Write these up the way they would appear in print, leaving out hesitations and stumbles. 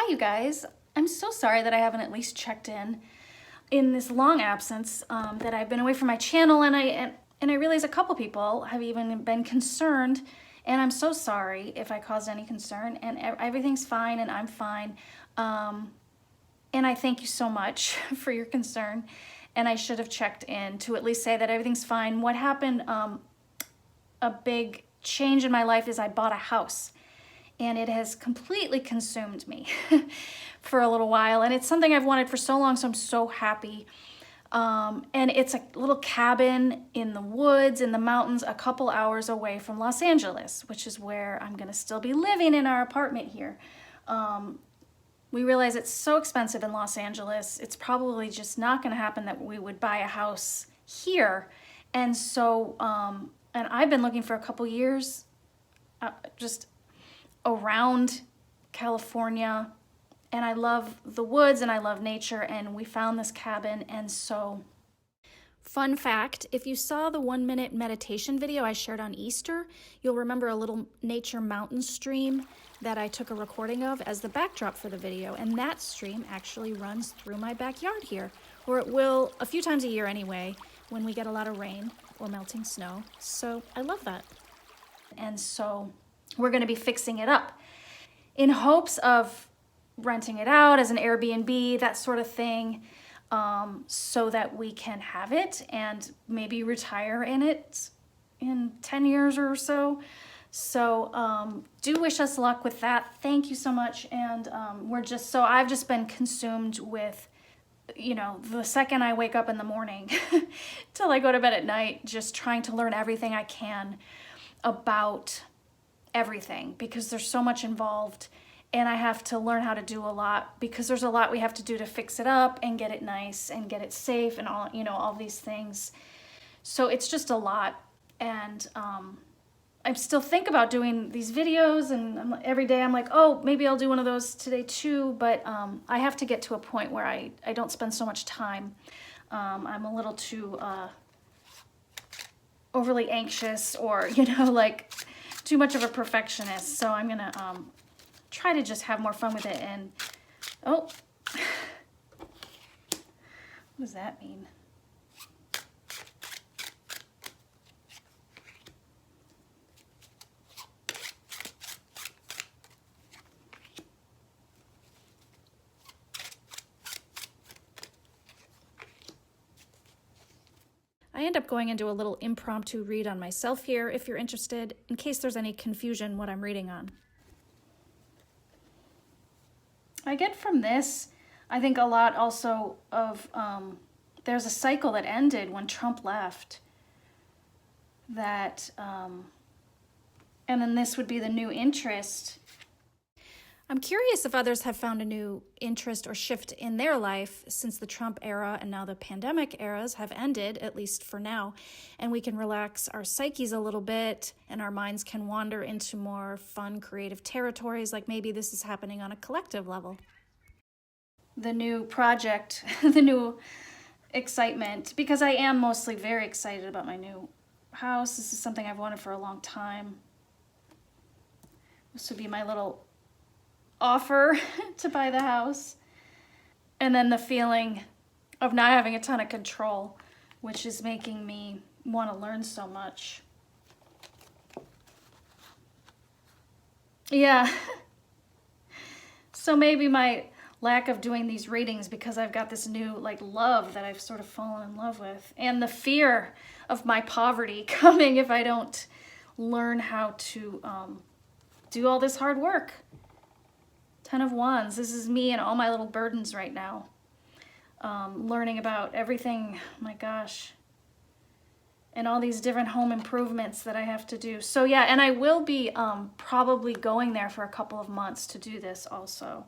Hi, you guys. I'm so sorry that I haven't at least checked in this long absence that I've been away from my channel, and I realize a couple people have even been concerned, and I'm so sorry if I caused any concern, and everything's fine, and I'm fine. And I thank you so much for your concern, and I should have checked in to at least say that everything's fine. What happened, a big change in my life is I bought a house, and it has completely consumed me for a little while, and it's something I've wanted for so long, so I'm so happy. And it's a little cabin in the woods, in the mountains, a couple hours away from Los Angeles, which is where I'm gonna still be living in our apartment here. We realize it's so expensive in Los Angeles, it's probably just not gonna happen that we would buy a house here. And so, and I've been looking for a couple years, just around California, and I love the woods and I love nature, and we found this cabin. And so, fun fact, if you saw the 1-minute meditation video I shared on Easter, you'll remember a little nature mountain stream that I took a recording of as the backdrop for the video, and that stream actually runs through my backyard here, or it will a few times a year anyway, when we get a lot of rain or melting snow. So I love that. And so we're gonna be fixing it up in hopes of renting it out as an Airbnb, that sort of thing, so that we can have it and maybe retire in it in 10 years or so. So do wish us luck with that. Thank you so much. And I've just been consumed with, you know, the second I wake up in the morning till I go to bed at night, just trying to learn everything I can about everything, because there's so much involved, and I have to learn how to do a lot, because there's a lot we have to do to fix it up and get it nice and get it safe and all, you know, all these things. So it's just a lot. And I still think about doing these videos, and every day I'm like, oh, maybe I'll do one of those today too, but I have to get to a point where I don't spend so much time. I'm a little too overly anxious, or, you know, like too much of a perfectionist. So I'm gonna try to just have more fun with it. And oh, what does that mean? I end up going into a little impromptu read on myself here, if you're interested, in case there's any confusion what I'm reading on. I get from this, I think, a lot also of, there's a cycle that ended when Trump left, that, and then this would be the new interest. I'm curious if others have found a new interest or shift in their life since the Trump era and now the pandemic eras have ended, at least for now, and we can relax our psyches a little bit and our minds can wander into more fun, creative territories, like maybe this is happening on a collective level. The new project, the new excitement, because I am mostly very excited about my new house. This is something I've wanted for a long time. This would be my little offer to buy the house. And then the feeling of not having a ton of control, which is making me want to learn so much. Yeah. So maybe my lack of doing these readings, because I've got this new like love that I've sort of fallen in love with, and the fear of my poverty coming if I don't learn how to do all this hard work. 10 of Wands, this is me and all my little burdens right now. Learning about everything, my gosh, and all these different home improvements that I have to do. So yeah, and I will be probably going there for a couple of months to do this also.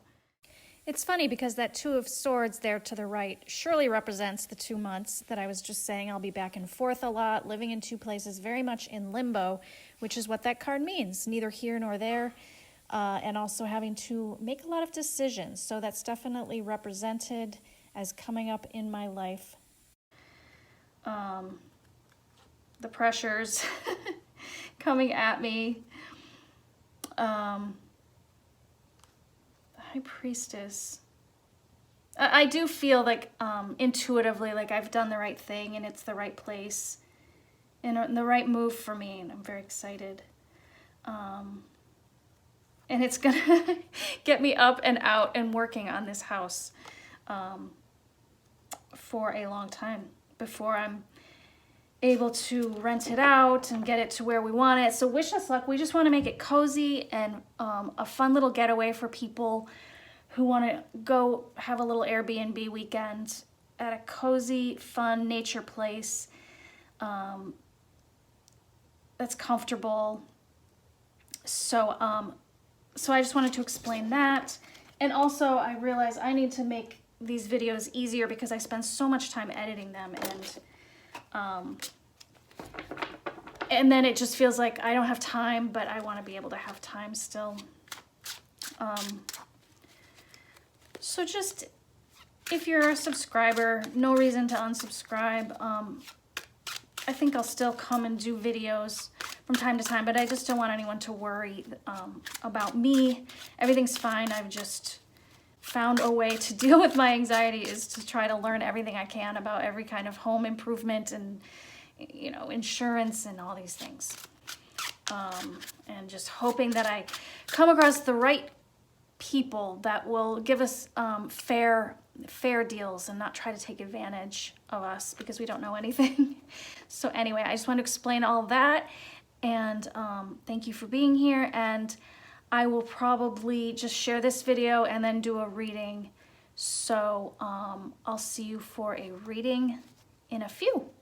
It's funny because that 2 of Swords there to the right surely represents the 2 months that I was just saying I'll be back and forth a lot, living in 2 places, very much in limbo, which is what that card means, neither here nor there. And also having to make a lot of decisions. So that's definitely represented as coming up in my life. The pressures coming at me. High Priestess. I do feel like intuitively like I've done the right thing and it's the right place and the right move for me, and I'm very excited. And it's gonna get me up and out and working on this house for a long time before I'm able to rent it out and get it to where we want it. So wish us luck. We just want to make it cozy and a fun little getaway for people who want to go have a little Airbnb weekend at a cozy, fun nature place that's comfortable. So I just wanted to explain that. And also I realize I need to make these videos easier because I spend so much time editing them, and then it just feels like I don't have time, but I want to be able to have time still. So just, if you're a subscriber, no reason to unsubscribe. I think I'll still come and do videos from time to time, but I just don't want anyone to worry about me. Everything's fine. I've just found a way to deal with my anxiety, is to try to learn everything I can about every kind of home improvement and, you know, insurance and all these things. And just hoping that I come across the right people that will give us fair deals and not try to take advantage of us because we don't know anything. So anyway, I just want to explain all that, and thank you for being here, and I will probably just share this video and then do a reading. So I'll see you for a reading in a few.